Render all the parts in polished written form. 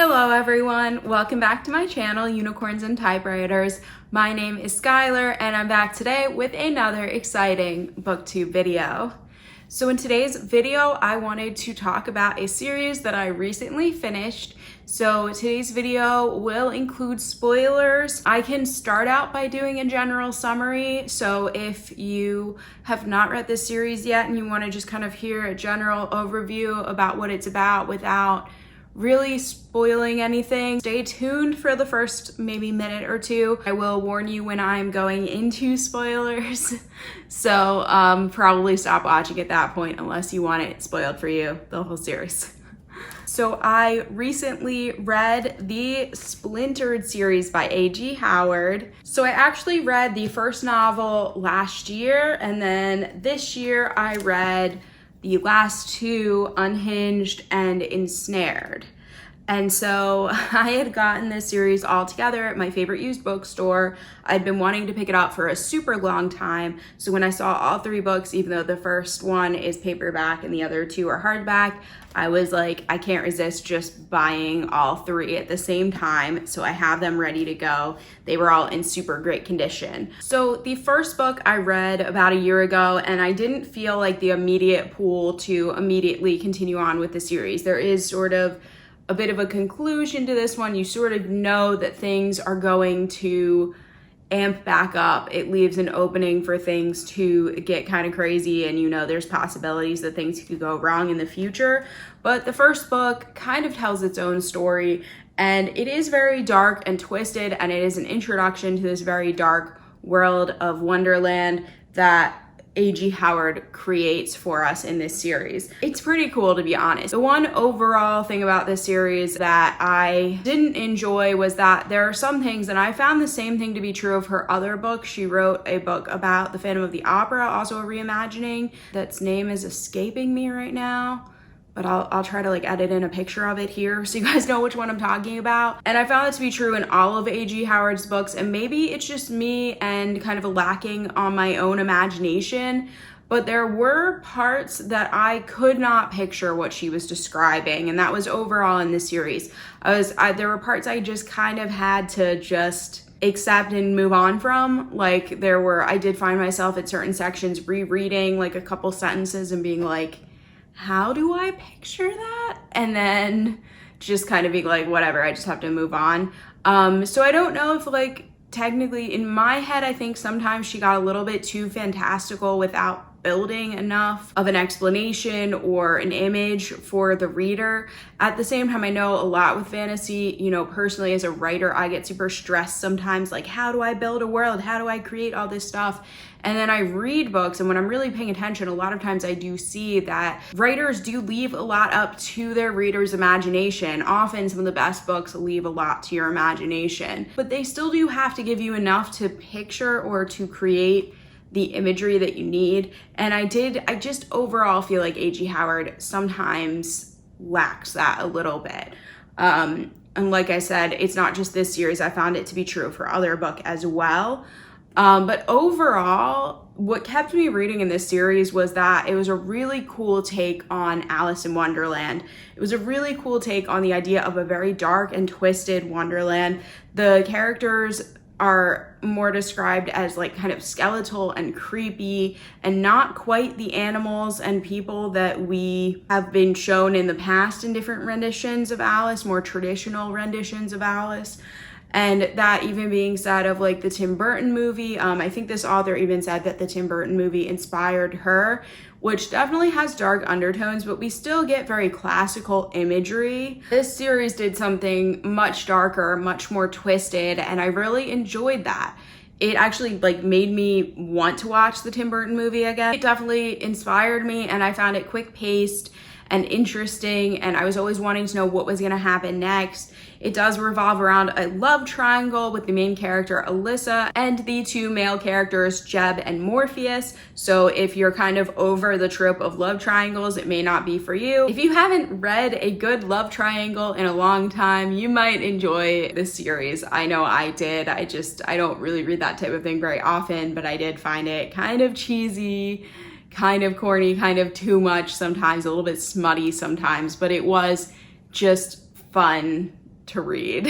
Hello everyone, welcome back to my channel, Unicorns and Typewriters. My name is Skylar and I'm back today with another exciting booktube video. So in today's video, I wanted to talk about a series that I recently finished. So today's video will include spoilers. I can start out by doing a general summary. So if you have not read this series yet and you want to just kind of hear a general overview about what it's about without really spoiling anything, stay tuned for the first maybe minute or two. I will warn you when I'm going into spoilers. So probably stop watching at that point unless you want it spoiled for you, the whole series. So I recently read the Splintered series by A.G. Howard. So I actually read the first novel last year, and then this year I read the last two, Unhinged and Ensnared. And so I had gotten this series all together at my favorite used bookstore. I'd been wanting to pick it up for a super long time. So when I saw all three books, even though the first one is paperback and the other two are hardback, I was like, I can't resist just buying all three at the same time. So I have them ready to go. They were all in super great condition. So the first book I read about a year ago, and I didn't feel like the immediate pull to immediately continue on with the series. There is sort of a bit of a conclusion to this one. You sort of know that things are going to amp back up. It leaves an opening for things to get kind of crazy, and you know there's possibilities that things could go wrong in the future. But the first book kind of tells its own story, and it is very dark and twisted, and it is an introduction to this very dark world of Wonderland that A.G. Howard creates for us in this series. It's pretty cool, to be honest. The one overall thing about this series that I didn't enjoy was that there are some things, and I found the same thing to be true of her other book. She wrote a book about the Phantom of the Opera, also a reimagining, that's name is escaping me right now, but I'll try to like edit in a picture of it here so you guys know which one I'm talking about. And I found it to be true in all of A.G. Howard's books, and maybe it's just me and kind of lacking on my own imagination, but there were parts that I could not picture what she was describing, and that was overall in this series. There were parts I just kind of had to just accept and move on from. Like I did find myself at certain sections rereading like a couple sentences and being like, how do I picture that? And then just kind of being like, whatever, I just have to move on. So I don't know if like technically in my head, I think sometimes she got a little bit too fantastical without building enough of an explanation or an image for the reader. At the same time, I know a lot with fantasy, you know, personally as a writer, I get super stressed sometimes, like how do I build a world? How do I create all this stuff? And then I read books, and when I'm really paying attention, a lot of times I do see that writers do leave a lot up to their reader's imagination. Often some of the best books leave a lot to your imagination, but they still do have to give you enough to picture or to create the imagery that you need. And I just overall feel like A.G. Howard sometimes lacks that a little bit. And like I said, it's not just this series. I found it to be true for other book as well. But overall, what kept me reading in this series was that it was a really cool take on Alice in Wonderland. It was a really cool take on the idea of a very dark and twisted Wonderland. The characters are more described as like kind of skeletal and creepy and not quite the animals and people that we have been shown in the past in different renditions of Alice, more traditional renditions of Alice. And that even being said of like the Tim Burton movie, I think this author even said that the Tim Burton movie inspired her, which definitely has dark undertones, but we still get very classical imagery. This series did something much darker, much more twisted, and I really enjoyed that. It actually like made me want to watch the Tim Burton movie again. It definitely inspired me, and I found it quick-paced and interesting, and I was always wanting to know what was gonna happen next. It does revolve around a love triangle with the main character Alyssa and the two male characters Jeb and Morpheus. So if you're kind of over the trope of love triangles, it may not be for you. If you haven't read a good love triangle in a long time, you might enjoy this series. I know I did. I don't really read that type of thing very often, but I did find it kind of cheesy, kind of corny, kind of too much sometimes, a little bit smutty sometimes, but it was just fun to read.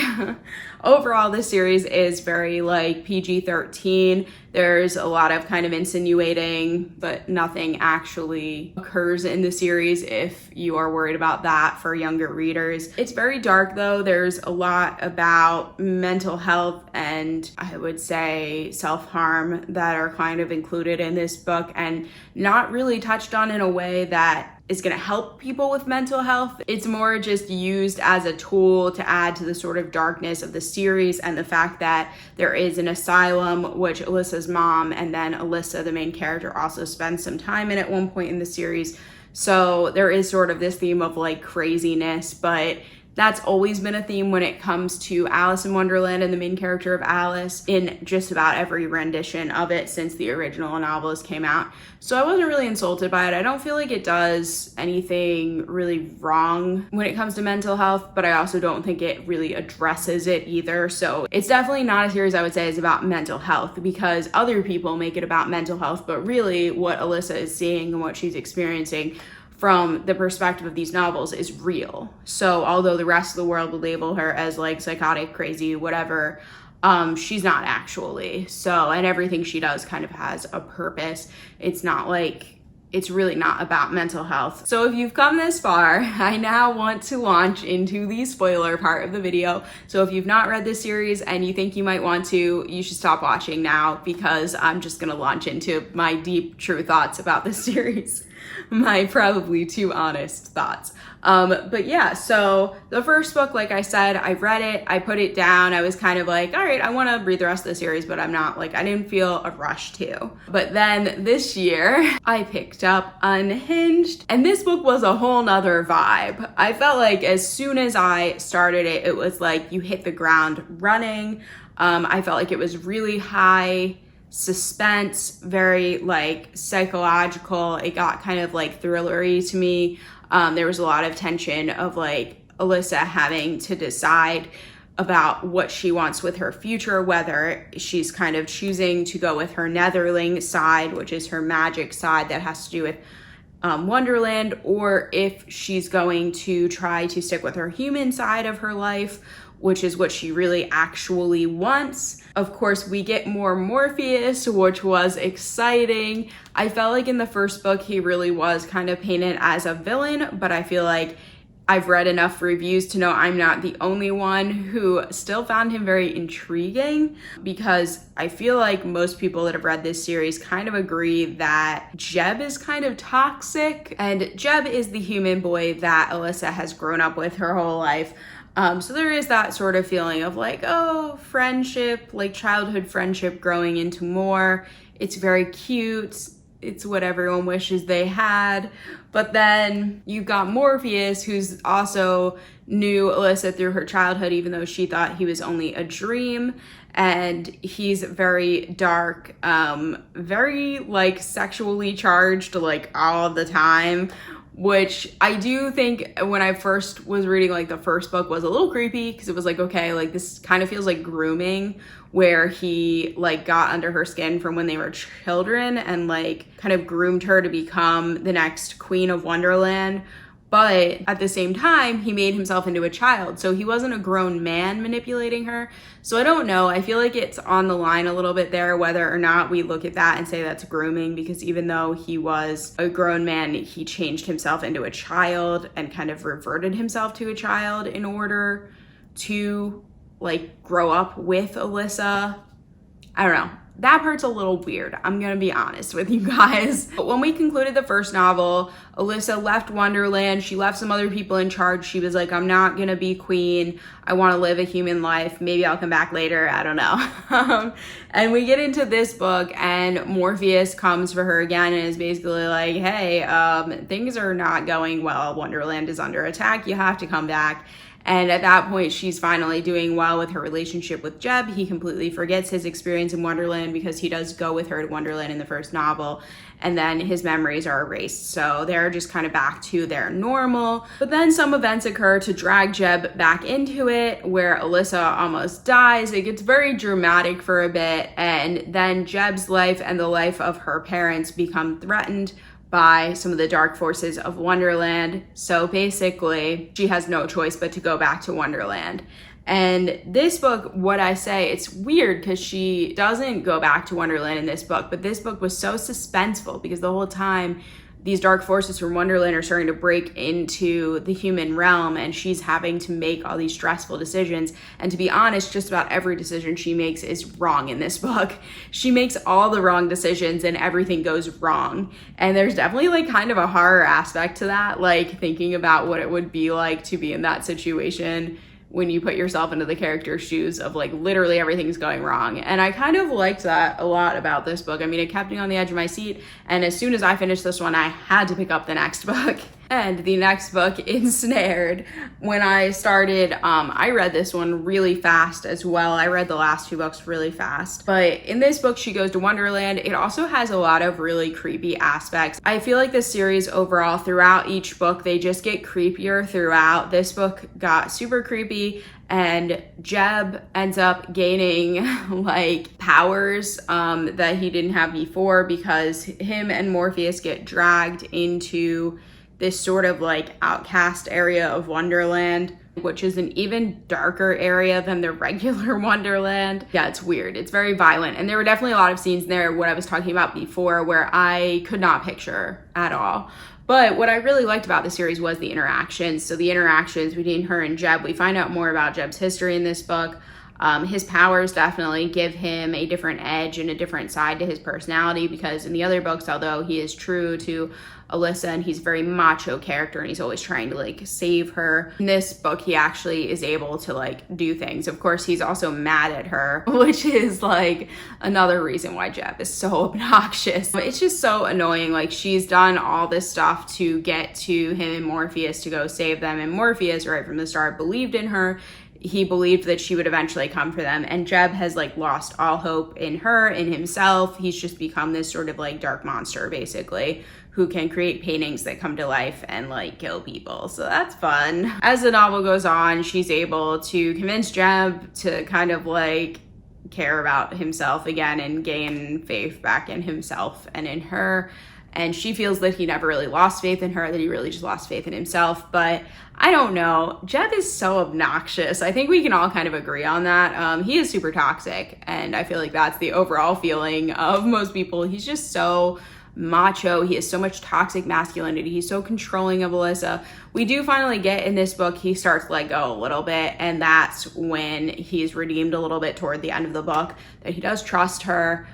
Overall, this series is very like PG-13. There's a lot of kind of insinuating, but nothing actually occurs in the series if you are worried about that for younger readers. It's very dark though. There's a lot about mental health and I would say self-harm that are kind of included in this book and not really touched on in a way that is going to help people with mental health. It's more just used as a tool to add to the sort of darkness of the series and the fact that there is an asylum, which Alyssa's mom and then Alyssa, the main character, also spends some time in at one point in the series. So there is sort of this theme of like craziness, but that's always been a theme when it comes to Alice in Wonderland and the main character of Alice in just about every rendition of it since the original novelist came out. So I wasn't really insulted by it. I don't feel like it does anything really wrong when it comes to mental health, but I also don't think it really addresses it either. So it's definitely not a series I would say is about mental health because other people make it about mental health, but really what Alyssa is seeing and what she's experiencing from the perspective of these novels is real. So although the rest of the world would label her as like psychotic, crazy, whatever, she's not actually. So, and everything she does kind of has a purpose. It's not like, it's really not about mental health. So if you've come this far, I now want to launch into the spoiler part of the video. So if you've not read this series and you think you might want to, you should stop watching now because I'm just gonna launch into my deep, true thoughts about this series. My probably too honest thoughts. But yeah, so the first book, like I said, I read it, I put it down. I was kind of like, all right, I want to read the rest of the series, but I'm not like, I didn't feel a rush to. But then this year I picked up Unhinged and this book was a whole nother vibe. I felt like as soon as I started it, it was like you hit the ground running. I felt like it was really high suspense, very like psychological. It got kind of like thrillery to me. There was a lot of tension of like Alyssa having to decide about what she wants with her future, whether she's kind of choosing to go with her Netherling side, which is her magic side that has to do with Wonderland, or if she's going to try to stick with her human side of her life, which is what she really actually wants. Of course, we get more Morpheus, which was exciting. I felt like in the first book, he really was kind of painted as a villain, but I feel like I've read enough reviews to know I'm not the only one who still found him very intriguing because I feel like most people that have read this series kind of agree that Jeb is kind of toxic, and Jeb is the human boy that Alyssa has grown up with her whole life. So there is that sort of feeling of like, oh, friendship, like childhood friendship growing into more. It's very cute. It's what everyone wishes they had. But then you've got Morpheus, who's also knew Alyssa through her childhood, even though she thought he was only a dream. And he's very dark, very like sexually charged like all the time, which I do think when I first was reading like the first book was a little creepy because it was like, okay, like this kind of feels like grooming where he like got under her skin from when they were children and like kind of groomed her to become the next queen of Wonderland. But at the same time, he made himself into a child. So he wasn't a grown man manipulating her. So I don't know. I feel like it's on the line a little bit there, whether or not we look at that and say that's grooming, because even though he was a grown man, he changed himself into a child and kind of reverted himself to a child in order to like grow up with Alyssa. I don't know. That part's a little weird, I'm gonna be honest with you guys. But when we concluded the first novel, Alyssa left Wonderland. She left some other people in charge. She was like, I'm not gonna be queen. I wanna live a human life. Maybe I'll come back later, I don't know. And we get into this book and Morpheus comes for her again and is basically like, hey, things are not going well. Wonderland is under attack. You have to come back. And at that point, she's finally doing well with her relationship with Jeb. He completely forgets his experience in Wonderland because he does go with her to Wonderland in the first novel, and then his memories are erased. So they're just kind of back to their normal. But then some events occur to drag Jeb back into it, where Alyssa almost dies. It gets very dramatic for a bit, and then Jeb's life and the life of her parents become threatened by some of the dark forces of Wonderland. So basically, she has no choice but to go back to Wonderland. And this book, what I say, it's weird because she doesn't go back to Wonderland in this book, but this book was so suspenseful because the whole time these dark forces from Wonderland are starting to break into the human realm, and she's having to make all these stressful decisions. And to be honest, just about every decision she makes is wrong in this book. She makes all the wrong decisions and everything goes wrong. And there's definitely like kind of a horror aspect to that, like thinking about what it would be like to be in that situation when you put yourself into the character's shoes of like literally everything's going wrong. And I kind of liked that a lot about this book. I mean, it kept me on the edge of my seat. And as soon as I finished this one, I had to pick up the next book. And the next book, Ensnared, when I started, I read this one really fast as well. I read the last 2 books really fast. But in this book, she goes to Wonderland. It also has a lot of really creepy aspects. I feel like this series overall, throughout each book, they just get creepier throughout. This book got super creepy, and Jeb ends up gaining like powers that he didn't have before because him and Morpheus get dragged into this sort of like outcast area of Wonderland, which is an even darker area than the regular Wonderland. Yeah, it's weird. It's very violent. And there were definitely a lot of scenes there, what I was talking about before, where I could not picture at all. But what I really liked about the series was the interactions. So the interactions between her and Jeb, we find out more about Jeb's history in this book. His powers definitely give him a different edge and a different side to his personality, because in the other books, although he is true to Alyssa and he's a very macho character and he's always trying to like save her, in this book he actually is able to like do things. Of course, he's also mad at her, which is like another reason why Jeb is so obnoxious. It's just so annoying. Like, she's done all this stuff to get to him and Morpheus to go save them, and Morpheus right from the start believed in her. He believed that she would eventually come for them, and Jeb has like lost all hope in her, in himself. He's just become this sort of like dark monster basically, who can create paintings that come to life and like kill people. So that's fun. As the novel goes on, she's able to convince Jeb to kind of like care about himself again and gain faith back in himself and in her. And she feels that he never really lost faith in her, that he really just lost faith in himself. But I don't know. Jeb is so obnoxious. I think we can all kind of agree on that. He is super toxic, and I feel like that's the overall feeling of most people. He's just so macho. He has so much toxic masculinity. He's so controlling of Alyssa. We do finally get in this book, he starts to let go a little bit, and that's when he's redeemed a little bit toward the end of the book, that he does trust her.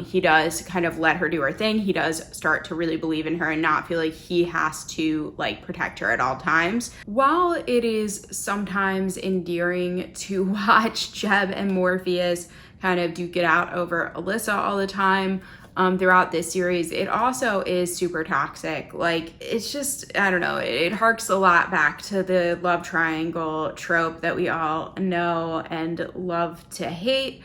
He does kind of let her do her thing. He does start to really believe in her and not feel like he has to like protect her at all times. While it is sometimes endearing to watch Jeb and Morpheus kind of duke it out over Alyssa all the time, throughout this series, it also is super toxic. Like, it's just, I don't know, it harks a lot back to the love triangle trope that we all know and love to hate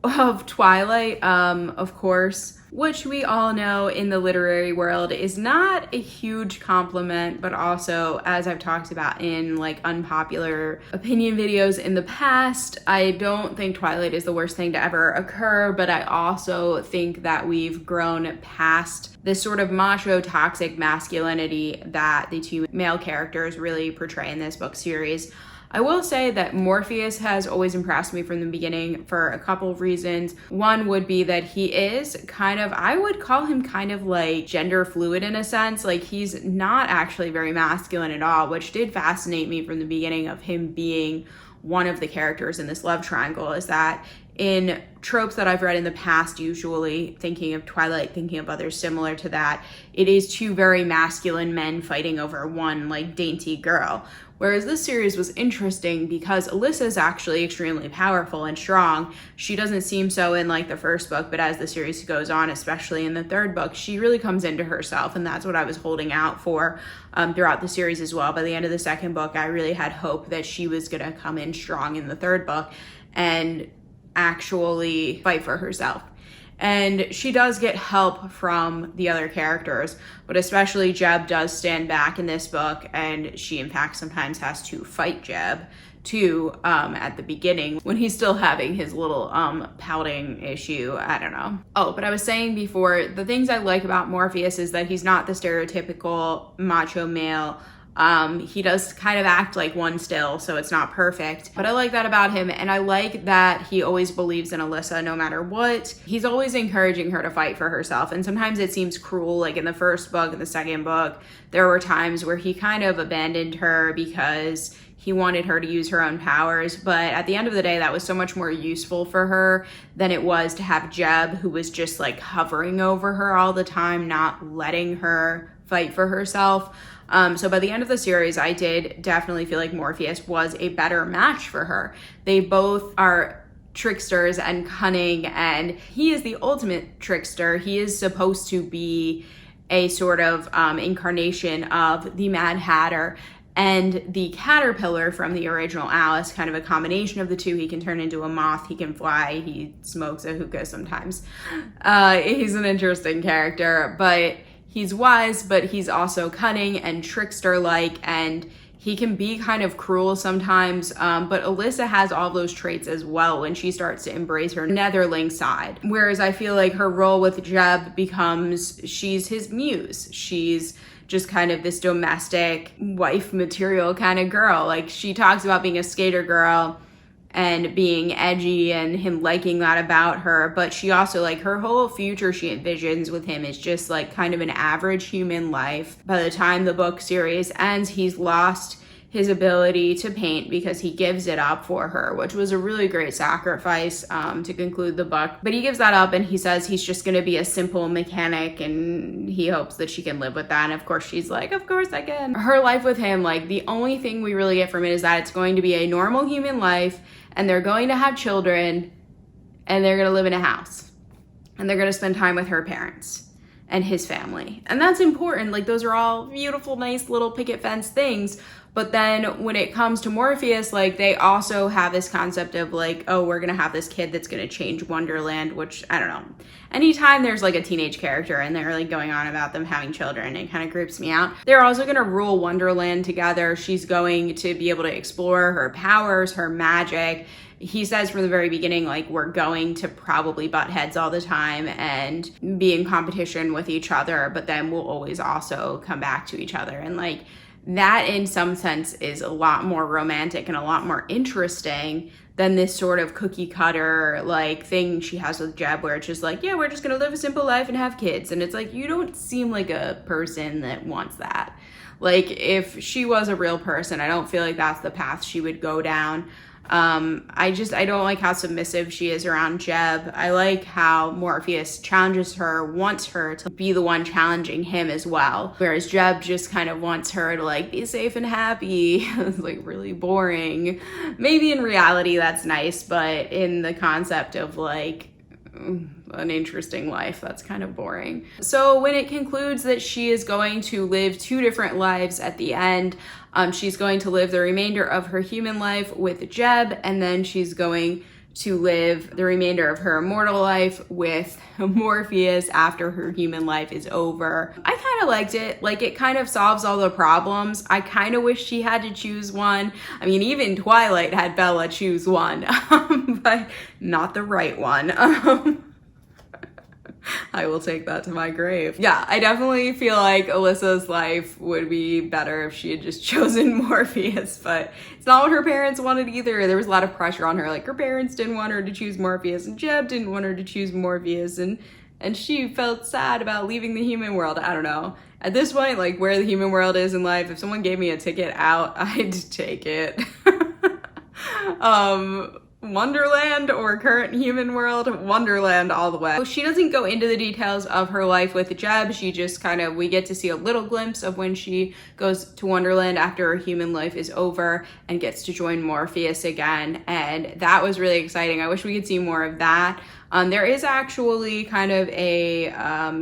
of Twilight, of course, which we all know in the literary world is not a huge compliment, but also, as I've talked about in like unpopular opinion videos in the past, I don't think Twilight is the worst thing to ever occur, but I also think that we've grown past this sort of macho toxic masculinity that the 2 male characters really portray in this book series. I will say that Morpheus has always impressed me from the beginning for a couple of reasons. One would be that he is kind of, I would call him kind of like gender fluid in a sense. Like, he's not actually very masculine at all, which did fascinate me from the beginning of him being one of the characters in this love triangle, is that in tropes that I've read in the past, usually thinking of Twilight, thinking of others similar to that, it is 2 very masculine men fighting over one like dainty girl. Whereas this series was interesting because Alyssa is actually extremely powerful and strong. She doesn't seem so in like the first book, but as the series goes on, especially in the 3rd book, she really comes into herself, and that's what I was holding out for throughout the series as well. By the end of the 2nd book, I really had hope that she was gonna come in strong in the 3rd book and actually fight for herself. And she does get help from the other characters, but especially Jeb does stand back in this book, and she in fact sometimes has to fight Jeb too, at the beginning when he's still having his little pouting issue. I don't know. Oh, but I was saying before, the things I like about Morpheus is that he's not the stereotypical macho male. He does kind of act like one still, so it's not perfect, but I like that about him. And I like that he always believes in Alyssa no matter what. He's always encouraging her to fight for herself. And sometimes it seems cruel, like in the first book and the second book, there were times where he kind of abandoned her because he wanted her to use her own powers. But at the end of the day, that was so much more useful for her than it was to have Jeb, who was just like hovering over her all the time, not letting her fight for herself. So by the end of the series, I did definitely feel like Morpheus was a better match for her. They both are tricksters and cunning, and he is the ultimate trickster. He is supposed to be a sort of incarnation of the Mad Hatter and the caterpillar from the original Alice, kind of a combination of the two. He can turn into a moth, he can fly, he smokes a hookah sometimes. He's an interesting character, but he's wise, but he's also cunning and trickster-like, and he can be kind of cruel sometimes, but Alyssa has all those traits as well when she starts to embrace her netherling side. Whereas I feel like her role with Jeb becomes, she's his muse. She's just kind of this domestic wife material kind of girl. Like, she talks about being a skater girl and being edgy and him liking that about her, but she also, like, her whole future she envisions with him is just like kind of an average human life. By the time the book series ends, he's lost his ability to paint because he gives it up for her, which was a really great sacrifice to conclude the book. But he gives that up and he says he's just going to be a simple mechanic, and he hopes that she can live with that. And of course she's like, of course I can. Her life with him, like, the only thing we really get from it is that it's going to be a normal human life, and they're going to have children, and they're going to live in a house, and they're going to spend time with her parents and his family. And that's important. Like, those are all beautiful, nice little picket fence things. But then when it comes to Morpheus, like, they also have this concept of like, oh, we're gonna have this kid that's gonna change Wonderland, which, I don't know. Anytime there's like a teenage character and they're like going on about them having children, it kind of creeps me out. They're also gonna rule Wonderland together. She's going to be able to explore her powers, her magic. He says from the very beginning, like, we're going to probably butt heads all the time and be in competition with each other, but then we'll always also come back to each other. And like, that in some sense is a lot more romantic and a lot more interesting than this sort of cookie cutter like thing she has with Jeb, where it's just like, yeah, we're just gonna live a simple life and have kids. And it's like, you don't seem like a person that wants that. Like, if she was a real person, I don't feel like that's the path she would go down. I don't like how submissive she is around Jeb. I like how Morpheus challenges her, wants her to be the one challenging him as well. Whereas Jeb just kind of wants her to like be safe and happy. It's like really boring. Maybe in reality that's nice, but in the concept of like an interesting life, that's kind of boring. So when it concludes that she is going to live 2 different lives at the end, she's going to live the remainder of her human life with Jeb, and then she's going to live the remainder of her immortal life with Morpheus after her human life is over. I kind of liked it. Like, it kind of solves all the problems. I kind of wish she had to choose one. I mean, even Twilight had Bella choose one, but not the right one. I will take that to my grave. Yeah, I definitely feel like Alyssa's life would be better if she had just chosen Morpheus, but it's not what her parents wanted either. There was a lot of pressure on her. Like, her parents didn't want her to choose Morpheus, and Jeb didn't want her to choose Morpheus, and she felt sad about leaving the human world. I don't know. At this point, like, where the human world is in life, if someone gave me a ticket out, I'd take it. Wonderland or current human world? Wonderland all the way. So she doesn't go into the details of her life with Jeb. She just kind of, we get to see a little glimpse of when she goes to Wonderland after her human life is over and gets to join Morpheus again. And that was really exciting. I wish we could see more of that. There is actually kind of a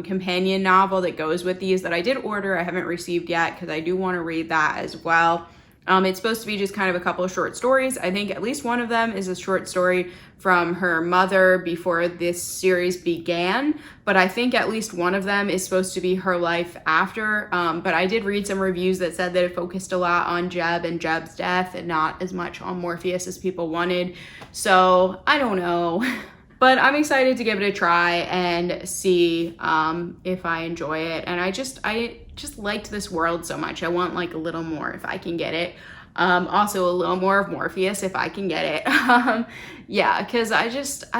companion novel that goes with these that I did order. I haven't received yet because I do want to read that as well. It's supposed to be just kind of a couple of short stories. I think at least one of them is a short story from her mother before this series began, but I think at least one of them is supposed to be her life after. But I did read some reviews that said that it focused a lot on Jeb and Jeb's death and not as much on Morpheus as people wanted. So I don't know. But I'm excited to give it a try and see if I enjoy it. And I just liked this world so much. I want like a little more if I can get it. Also a little more of Morpheus if I can get it. Yeah, because I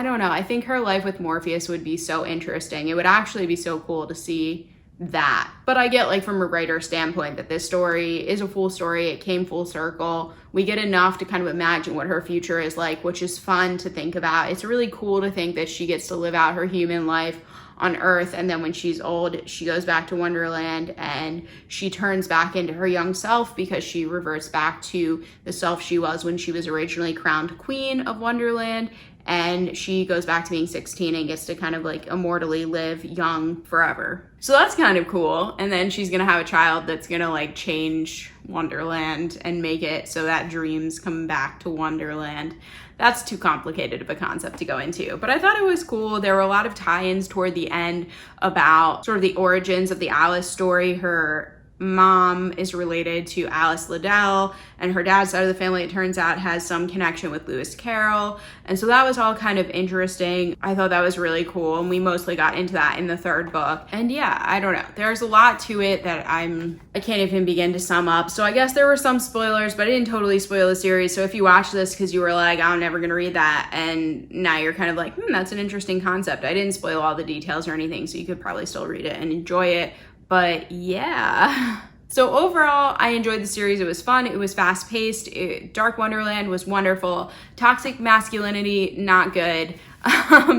don't know. I think her life with Morpheus would be so interesting. It would actually be so cool to see that. But I get like from a writer standpoint that this story is a full story. It came full circle. We get enough to kind of imagine what her future is like, which is fun to think about. It's really cool to think that she gets to live out her human life on Earth, and then when she's old, she goes back to Wonderland and she turns back into her young self because she reverts back to the self she was when she was originally crowned queen of Wonderland. And she goes back to being 16 and gets to kind of like immortally live young forever. So that's kind of cool. And then she's gonna have a child that's gonna like change Wonderland and make it so that dreams come back to Wonderland. That's too complicated of a concept to go into, but I thought it was cool. There were a lot of tie-ins toward the end about sort of the origins of the Alice story. Her mom is related to Alice Liddell, and her dad's side of the family, it turns out, has some connection with Lewis Carroll. And so that was all kind of interesting. I thought that was really cool, and we mostly got into that in the third book. And yeah, I don't know. There's a lot to it that I can't even begin to sum up. So I guess there were some spoilers, but I didn't totally spoil the series. So if you watch this because you were like, I'm never gonna read that, and now you're kind of like, that's an interesting concept. I didn't spoil all the details or anything, so you could probably still read it and enjoy it. But yeah. So overall, I enjoyed the series. It was fun. It was fast-paced. Dark Wonderland was wonderful. Toxic masculinity, not good.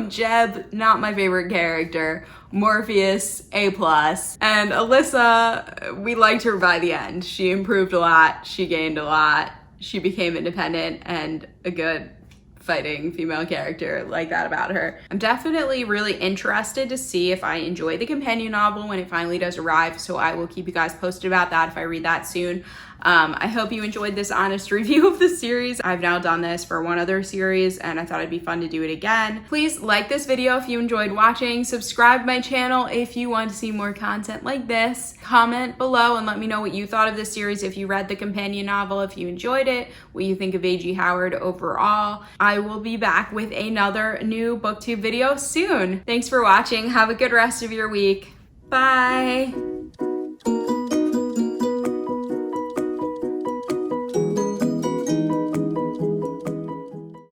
Jeb, not my favorite character. Morpheus, A+. And Alyssa, we liked her by the end. She improved a lot. She gained a lot. She became independent and a good fighting female character like that about her. I'm definitely really interested to see if I enjoy the companion novel when it finally does arrive, so I will keep you guys posted about that if I read that soon. I hope you enjoyed this honest review of the series. I've now done this for one other series and I thought it'd be fun to do it again. Please like this video if you enjoyed watching, subscribe to my channel if you want to see more content like this, comment below and let me know what you thought of this series, if you read the companion novel, if you enjoyed it, what you think of A.G. Howard overall. I will be back with another new booktube video soon. Thanks for watching. Have a good rest of your week. Bye.